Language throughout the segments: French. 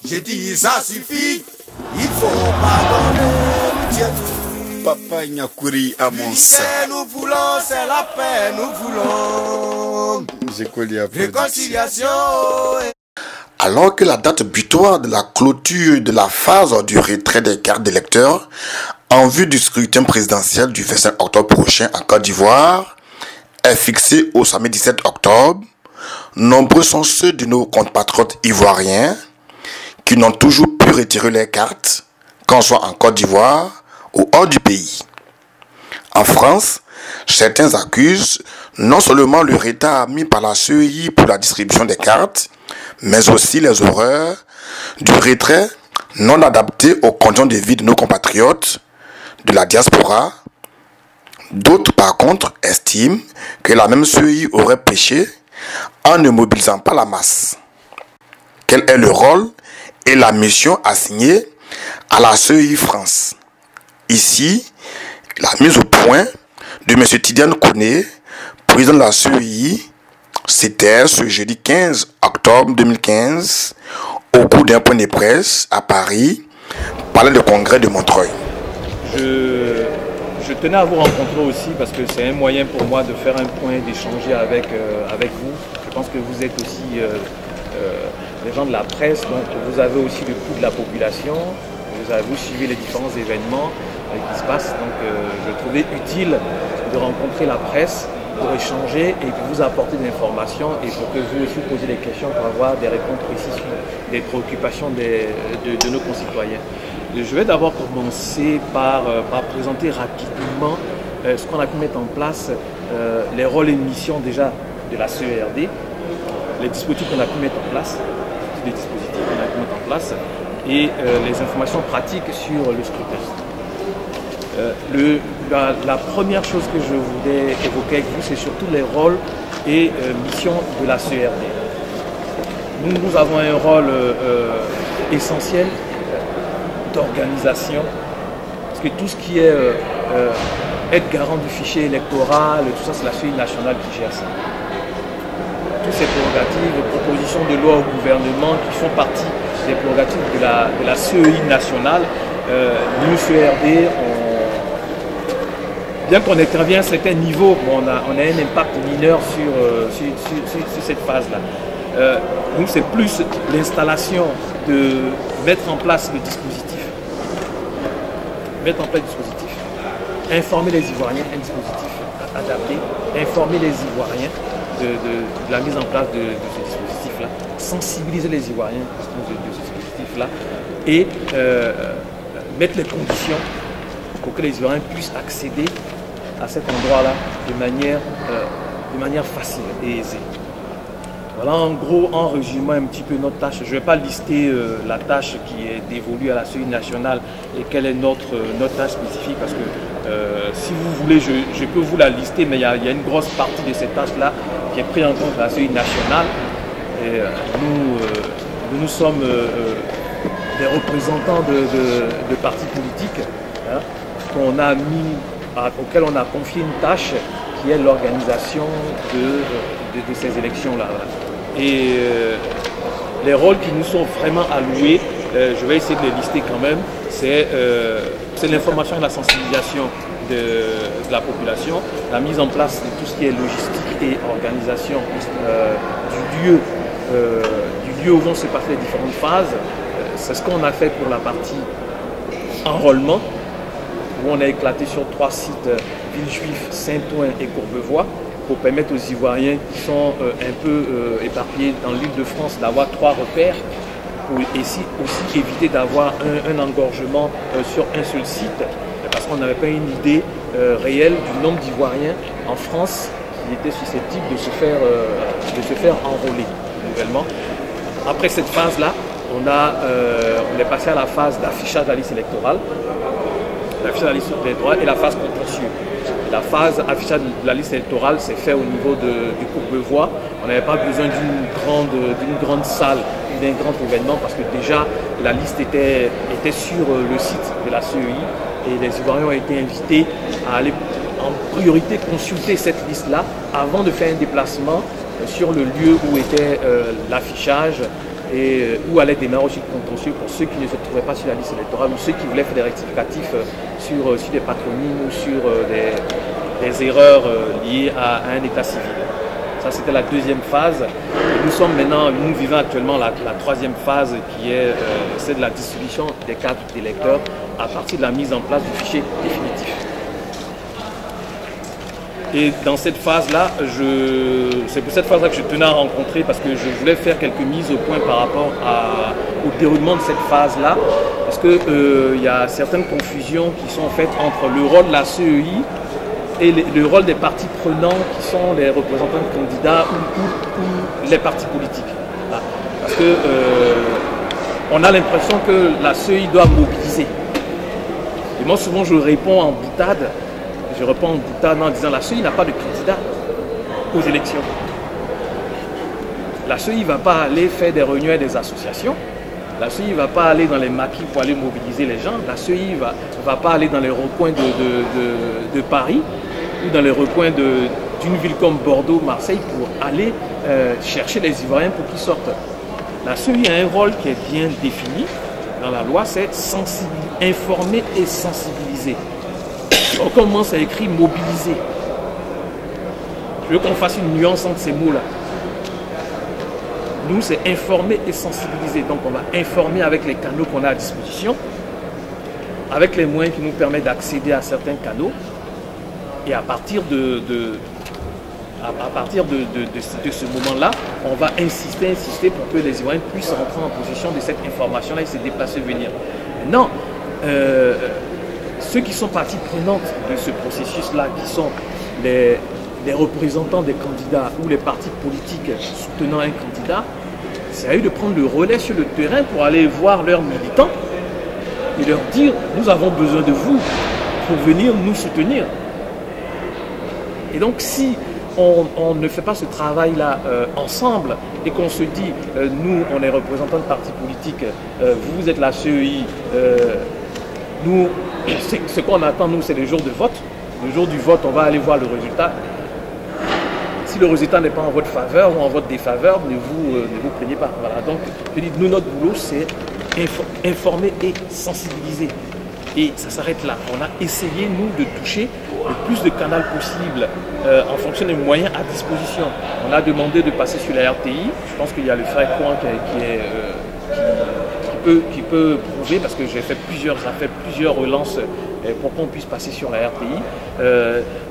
J'ai dit ça suffit, il faut pardonner. Papa Nyakuri à mon sein. Nous voulons, c'est la paix, nous voulons réconciliation. Alors que la date butoir de la clôture de la phase du retrait des cartes d'électeurs en vue du scrutin présidentiel du 25 octobre prochain en Côte d'Ivoire est fixée au samedi 17 octobre, nombreux sont ceux de nos compatriotes ivoiriens qui n'ont toujours pu retirer leurs cartes, qu'on soit en Côte d'Ivoire ou hors du pays. En France, certains accusent non seulement le retard mis par la CEI pour la distribution des cartes, mais aussi les horreurs du retrait non adapté aux conditions de vie de nos compatriotes de la diaspora. D'autres, par contre, estiment que la même CEI aurait péché en ne mobilisant pas la masse. Quel est le rôle et la mission assignée à la CEI France? Ici, la mise au point de M. Tidiane Kone, président de la CEI, c'était ce jeudi 15 octobre 2015, au cours d'un point de presse à Paris, palais de congrès de Montreuil. Je tenais à vous rencontrer aussi parce que c'est un moyen pour moi de faire un point, d'échanger avec vous. Je pense que vous êtes aussi les gens de la presse, donc vous avez aussi le pouls de la population, vous suivez les différents événements qui se passent, donc je trouvais utile de rencontrer la presse pour échanger et puis vous apporter des informations et pour que vous aussi posiez des questions pour avoir des réponses précises sur les préoccupations de nos concitoyens. Je vais d'abord commencer par présenter rapidement ce qu'on a pu mettre en place, les rôles et missions déjà de la CERD, les dispositifs qu'on a pu mettre en place, et les informations pratiques sur le scrutin. La première chose que je voulais évoquer avec vous, c'est surtout les rôles et missions de la CERD. Nous avons un rôle essentiel d'organisation, parce que tout ce qui est être garant du fichier électoral, tout ça c'est la CEI nationale qui gère ça. Toutes ces prérogatives, propositions de loi au gouvernement qui font partie des prérogatives de la CEI nationale, nous CERD, bien qu'on intervienne à un certain niveau, on a un impact mineur sur cette phase-là. Donc c'est plus l'installation de mettre en place le dispositif. Informer les Ivoiriens, un dispositif adapté, informer les Ivoiriens de la mise en place de ce dispositif-là, sensibiliser les Ivoiriens de ce dispositif-là et mettre les conditions pour que les Ivoiriens puissent accéder à cet endroit-là de manière facile et aisée. Voilà en gros, en résumant un petit peu notre tâche. Je ne vais pas lister la tâche qui est dévolue à la CEI nationale et quelle est notre tâche spécifique parce que si vous voulez, je peux vous la lister, mais il y a une grosse partie de cette tâche-là qui est prise en compte par la CEI nationale. Et nous sommes des représentants de partis politiques hein, auxquels on a confié une tâche qui est l'organisation de ces élections-là. Et les rôles qui nous sont vraiment alloués, je vais essayer de les lister quand même, c'est l'information et la sensibilisation de la population, la mise en place de tout ce qui est logistique et organisation du lieu où vont se passer les différentes phases. C'est ce qu'on a fait pour la partie enrôlement, où on a éclaté sur 3 sites, Villejuif, Saint-Ouen et Courbevoie, pour permettre aux Ivoiriens qui sont un peu éparpillés dans l'île de France d'avoir 3 repères, pour aussi éviter d'avoir un engorgement sur un seul site, parce qu'on n'avait pas une idée réelle du nombre d'Ivoiriens en France qui étaient susceptibles de se faire enrôler nouvellement. Après cette phase-là, on est passé à la phase d'affichage de la liste électorale. Et la phase contentieuse. La phase affichage de la liste électorale s'est fait au niveau du Courbevoie. On n'avait pas besoin d'une grande salle, d'un grand événement parce que déjà la liste était sur le site de la CEI et les Ivoiriens ont été invités à aller en priorité consulter cette liste-là avant de faire un déplacement sur le lieu où était l'affichage et où allait démarrer aussi le contentieux pour ceux qui ne se trouvaient pas sur la liste électorale ou ceux qui voulaient faire des rectificatifs sur des patronymes ou sur des erreurs liées à un état civil. Ça, c'était la deuxième phase. Nous vivons actuellement la troisième phase qui est celle de la distribution des cartes d'électeurs à partir de la mise en place du fichier définitif. Et dans cette phase-là, c'est pour cette phase-là que je tenais à rencontrer parce que je voulais faire quelques mises au point par rapport au déroulement de cette phase-là. Parce qu'il y a certaines confusions qui sont faites entre le rôle de la CEI et le rôle des partis prenants qui sont les représentants de candidats ou les partis politiques. Parce que on a l'impression que la CEI doit mobiliser. Et moi souvent je réponds en boutade, en disant la CEI n'a pas de candidat aux élections. La CEI ne va pas aller faire des réunions avec des associations. La CEI ne va pas aller dans les maquis pour aller mobiliser les gens. La CEI ne va pas aller dans les recoins de Paris ou dans les recoins d'une ville comme Bordeaux, Marseille pour aller chercher les Ivoiriens pour qu'ils sortent. La CEI a un rôle qui est bien défini dans la loi, c'est informer et sensibiliser. On commence à écrire mobiliser. Je veux qu'on fasse une nuance entre ces mots-là. Nous, c'est informer et sensibiliser. Donc, on va informer avec les canaux qu'on a à disposition, avec les moyens qui nous permettent d'accéder à certains canaux. Et à partir de ce moment-là, on va insister pour que les Ivoiriens puissent rentrer en possession de cette information-là et se déplacer, venir. Maintenant, ceux qui sont partie prenante de ce processus-là, qui sont les représentants des candidats ou les partis politiques soutenant un candidat, c'est à eux de prendre le relais sur le terrain pour aller voir leurs militants et leur dire « Nous avons besoin de vous pour venir nous soutenir ». Et donc si on ne fait pas ce travail-là ensemble et qu'on se dit nous, on est représentants de partis politiques, vous êtes la CEI, nous, ce qu'on attend, nous, c'est le jour de vote. Le jour du vote, on va aller voir le résultat. Si le résultat n'est pas en votre faveur ou en votre défaveur, ne vous plaignez pas. Voilà. Donc, je dis, nous, notre boulot, c'est informer et sensibiliser. Et ça s'arrête là. On a essayé, nous, de toucher le plus de canaux possible en fonction des moyens à disposition. On a demandé de passer sur la RTI. Je pense qu'il y a le frère Coin qui peut prouver, parce que j'ai fait plusieurs relances pour qu'on puisse passer sur la RTI.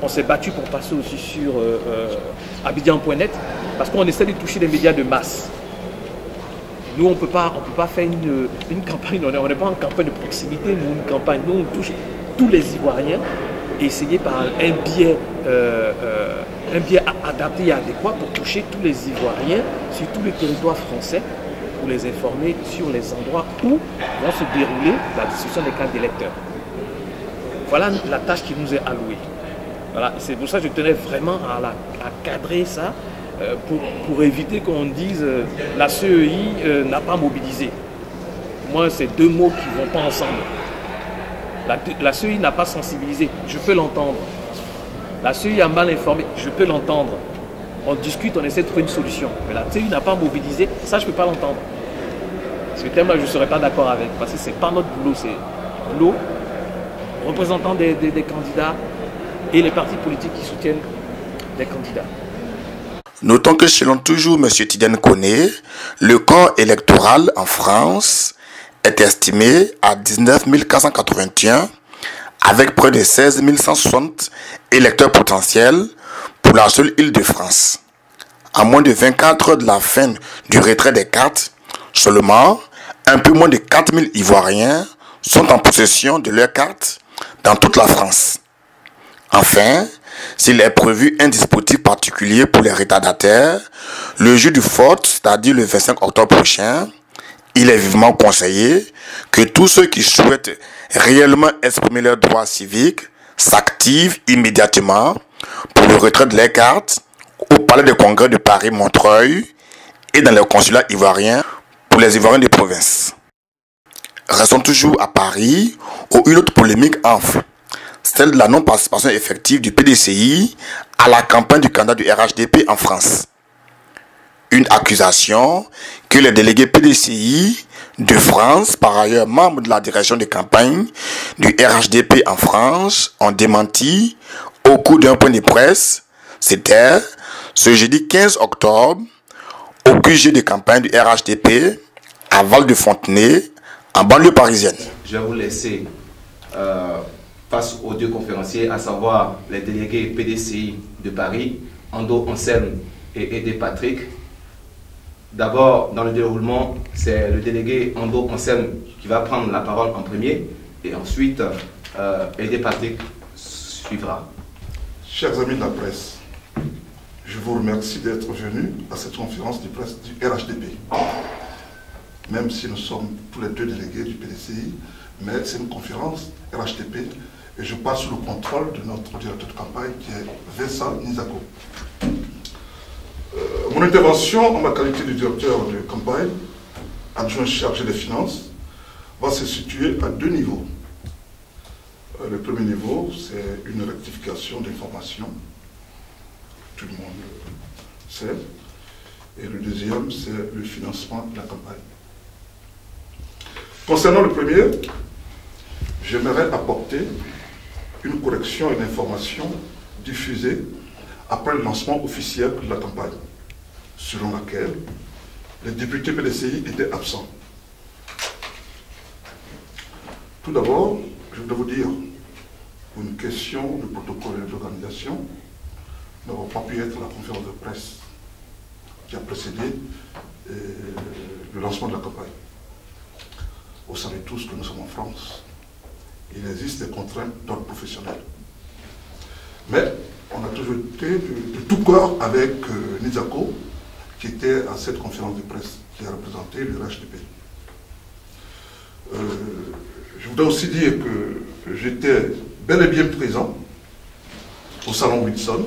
On s'est battu pour passer aussi sur Abidjan.net, parce qu'on essaie de toucher les médias de masse. Nous, on peut pas faire une campagne, on n'est pas en campagne de proximité, nous, une campagne, nous, on touche tous les Ivoiriens et essayer par un biais adapté et adéquat pour toucher tous les Ivoiriens sur tout le territoire français, pour les informer sur les endroits où vont se dérouler la distribution des cartes d'électeurs. Voilà la tâche qui nous est allouée. Voilà, c'est pour ça que je tenais vraiment à cadrer ça pour éviter qu'on dise la CEI n'a pas mobilisé. Moi, c'est deux mots qui ne vont pas ensemble. La CEI n'a pas sensibilisé, je peux l'entendre. La CEI a mal informé, je peux l'entendre. On discute, on essaie de trouver une solution. Mais la CEI n'a pas mobilisé, ça je ne peux pas l'entendre. Ce thème-là, je ne serais pas d'accord avec, parce que ce n'est pas notre boulot, c'est le boulot représentant des candidats et les partis politiques qui soutiennent les candidats. Notons que selon toujours M. Tidiane Koné, le corps électoral en France est estimé à 19 481 avec près de 16 160 électeurs potentiels pour la seule Île-de-France. À moins de 24 heures de la fin du retrait des cartes, seulement un peu moins de 4 000 Ivoiriens sont en possession de leurs cartes dans toute la France. Enfin, s'il est prévu un dispositif particulier pour les retardataires, le jour du vote, c'est-à-dire le 25 octobre prochain, il est vivement conseillé que tous ceux qui souhaitent réellement exprimer leurs droits civiques s'activent immédiatement pour le retrait de leurs cartes au Palais de Congrès de Paris-Montreuil et dans les consulats ivoiriens pour les Ivoiriens de province. Restons toujours à Paris où une autre polémique enfle, celle de la non-participation effective du PDCI à la campagne du candidat du RHDP en France. Une accusation que les délégués PDCI de France, par ailleurs membres de la direction de campagne du RHDP en France, ont démenti au cours d'un point de presse. C'était ce jeudi 15 octobre au QG de campagne du RHDP à Val-de-Fontenay, en banlieue parisienne. Je vais vous laisser face aux deux conférenciers, à savoir les délégués PDCI de Paris, Ando Anselme et Aidé Patrick. D'abord, dans le déroulement, c'est le délégué Ando Anselme qui va prendre la parole en premier, et ensuite Aidé Patrick suivra. Chers amis de la presse, je vous remercie d'être venus à cette conférence de presse du RHDP. Même si nous sommes tous les deux délégués du PDCI, mais c'est une conférence RHDP et je passe sous le contrôle de notre directeur de campagne qui est Vincent Nizako. Mon intervention en ma qualité de directeur de campagne, adjoint chargé des finances, va se situer à deux niveaux. Le premier niveau, c'est une rectification d'informations, tout le monde sait, et le deuxième, c'est le financement de la campagne. Concernant le premier, j'aimerais apporter une correction et une information diffusée après le lancement officiel de la campagne, selon laquelle les députés PDCI étaient absents. Tout d'abord, je voudrais vous dire, pour une question de protocole et d'organisation, nous n'avons pas pu être à la conférence de presse qui a précédé le lancement de la campagne. Vous savez tous que nous sommes en France. Il existe des contraintes d'ordre professionnel. Mais on a toujours été de tout cœur avec Nizako, qui était à cette conférence de presse, qui a représenté le RHDP. Je voudrais aussi dire que j'étais bel et bien présent au salon Wilson,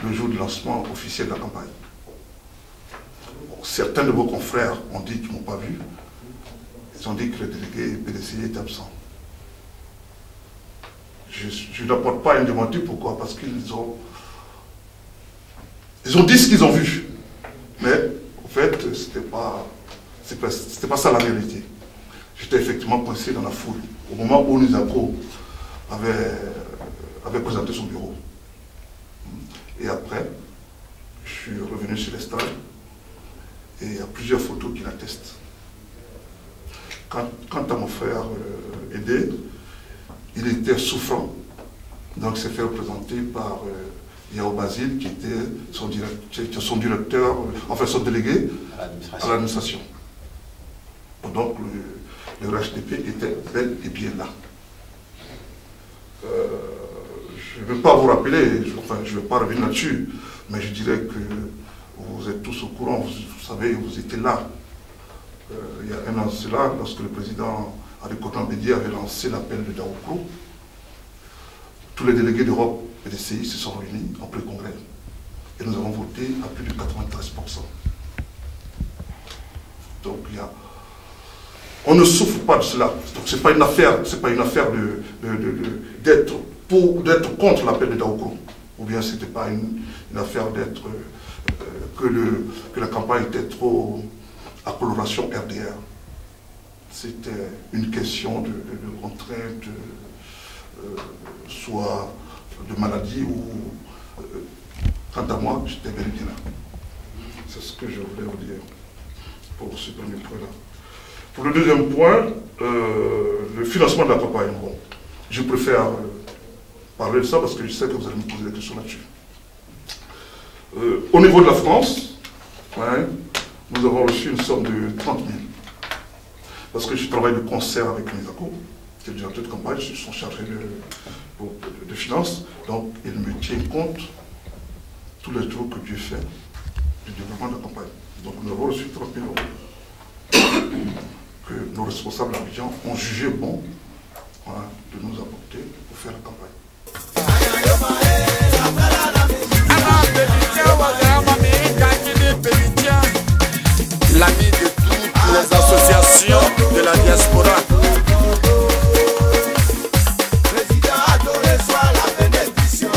le jour du lancement officiel de la campagne. Bon, certains de vos confrères ont dit qu'ils ne m'ont pas vu. Ils ont dit que le délégué PDCI était absent. Je n'apporte pas un démenti, pourquoi? Parce qu'ils ont dit ce qu'ils ont vu. Mais, en fait, c'était pas ça la vérité. J'étais effectivement coincé dans la foule, au moment où Nizako avait présenté son bureau. Et après, je suis revenu sur l'estrade, et il y a plusieurs photos qui l'attestent. Quant à mon frère Aidé, il était souffrant, donc il s'est fait représenter par Yao Basile, qui était son directeur, enfin son délégué à l'administration. Donc le RHDP était bel et bien là. Je ne vais pas vous rappeler, je ne vais pas revenir là-dessus, mais je dirais que vous êtes tous au courant, vous savez, vous étiez là. Il y a un an de cela, lorsque le président Adekotan Bédié avait lancé l'appel de Daoukro, tous les délégués d'Europe PDCI se sont réunis en pré-congrès. Et nous avons voté à plus de 93%. Donc on ne souffre pas de cela. Donc ce n'est pas une affaire, d'être contre l'appel de Daoukro. Ou bien ce n'était pas une affaire d'être que la campagne était trop à coloration RDR. C'était une question de contrainte, soit de maladie ou... quant à moi, j'étais bel et bien là. C'est ce que je voulais vous dire pour ce premier point-là. Pour le deuxième point, le financement de la campagne. Bon, je préfère parler de ça parce que je sais que vous allez me poser des questions là-dessus. Au niveau de la France, ouais, nous avons reçu une somme de 30 000. Parce que je travaille de concert avec Nizako, qui est le directeur de campagne, ils sont chargés de finances, donc il me tient compte tous les jours que Dieu fait du développement de la campagne. Donc nous avons reçu 30 000 euros que nos responsables d'Abidjan ont jugé bon, voilà, de nous apporter pour faire la campagne. L'ami de toutes les associations de la diaspora. Président adoré, soit la bénédiction.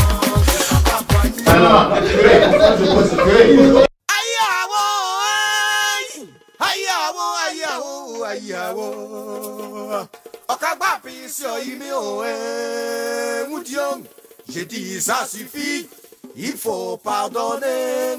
J'ai dit ça suffit, il faut pardonner.